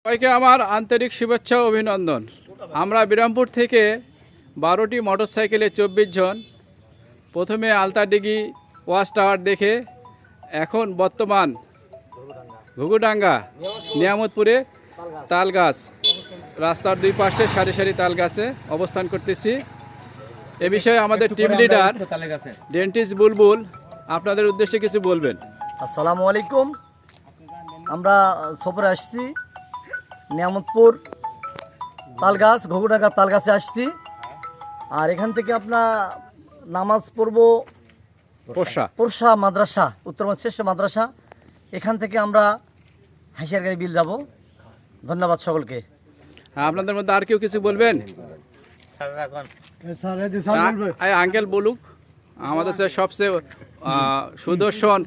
সবাইকে আমার আন্তরিক শুভেচ্ছা ও অভিনন্দন। আমরা বিরামপুর থেকে 12টি মোটরসাইকেলে 24 জন প্রথমে আলতাডিগি ওয়াচ টাওয়ার দেখে এখন বর্তমান ঘুঘুডাঙ্গা নিয়ামতপুরে তালগাছ রাস্তার দুই পাশে সারি সারি তালগাছে অবস্থান করতেছি। এ বিষয়ে আমাদের টিম লিডার ডেন্টিস্ট বুলবুল আপনাদের উদ্দেশ্যে কিছু বলবেন। আসসালামু আলাইকুম। আমরা সফরে আসছি নিয়ামতপুর তালগাছ, ঘুঘুডাঙ্গা তালগাছে আসছি। আর এখান থেকে আপনার নামাজ পড়ব পোরশা মাদ্রাসা, উত্তরবঙ্গ শ্রেষ্ঠ মাদ্রাসা। এখান থেকে আমরা হাসিয়ারগাঁই বিল যাব। ধন্যবাদ সকলকে। আপনাদের মধ্যে আর কেউ কিছু বলবেন? আঙ্কেল বলুক। আমাদের সবচেয়ে সুদর্শন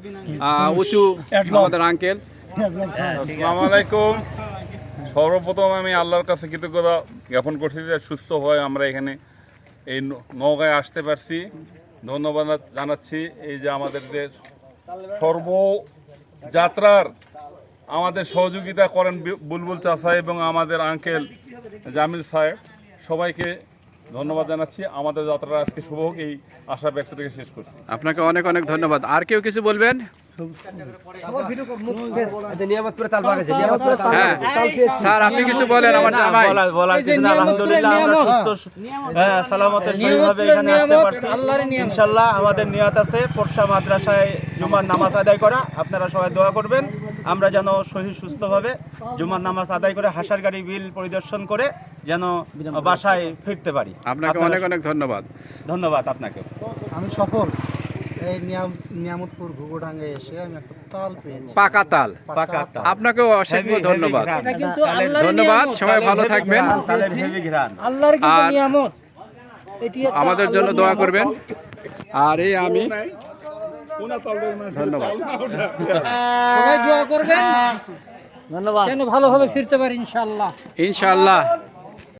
উঁচু আমাদের আঙ্কেল। আসসালামু আলাইকুম। সর্বপ্রথম আমি আল্লাহর কাছে কৃতজ্ঞতা জ্ঞাপন করছি যে সুস্থ হয়ে আমরা এখানে এই নওগাঁয় আসতে পারছি। ধন্যবাদ জানাচ্ছি এই যে আমাদের যে সর্বযাত্রার আমাদের সহযোগিতা করেন বুলবুল চাচা এবং আমাদের আঙ্কেল জামিল সাহেব, সবাইকে ধন্যবাদ জানাচ্ছি। আমাদের যাত্রা আজকে শুভ হোক এই আশা ব্যক্ত থেকে শেষ করছি। আপনাকে অনেক অনেক ধন্যবাদ। আর কেউ কিছু বলবেন? হ্যাঁ স্যার, আপনি কিছু বলেন। আমার জামাই আলহামদুলিল্লাহ আমরা সুস্থ সালামতে সহিভাবে এখানে আসতে পারছি। ইনশাআল্লাহ আমাদের নিয়ত আছে পোরশা মাদ্রাসায় জুমার নামাজ আদায় করা। আপনারা সবাই দোয়া করবেন আমরা যেন সুস্থভাবে জুমার নামাজ আদায় করে হাসারগাড়ি বিল পরিদর্শন করে যেন বাসায় ফিরতে পারি। আপনাকে অনেক অনেক ধন্যবাদ। ধন্যবাদ আপনাকে। আমি সফল এই নিয়ামতপুর ঘুঘুডাঙ্গায় এসে আমি একটা তাল পেয়েছি, পাকা তাল। আপনাকেও অসংখ্য ধন্যবাদ। ধন্যবাদ, সবাই ভালো থাকবেন। আল্লাহর কিছু নিয়ামত, আমাদের জন্য দোয়া করবেন। আর এই আমি ধন্যবাদ। সবাই দোয়া করবেন, ধন্যবাদ, যেন ভালোভাবে ফিরতে পারি ইনশাআল্লাহ। ইনশাআল্লাহ।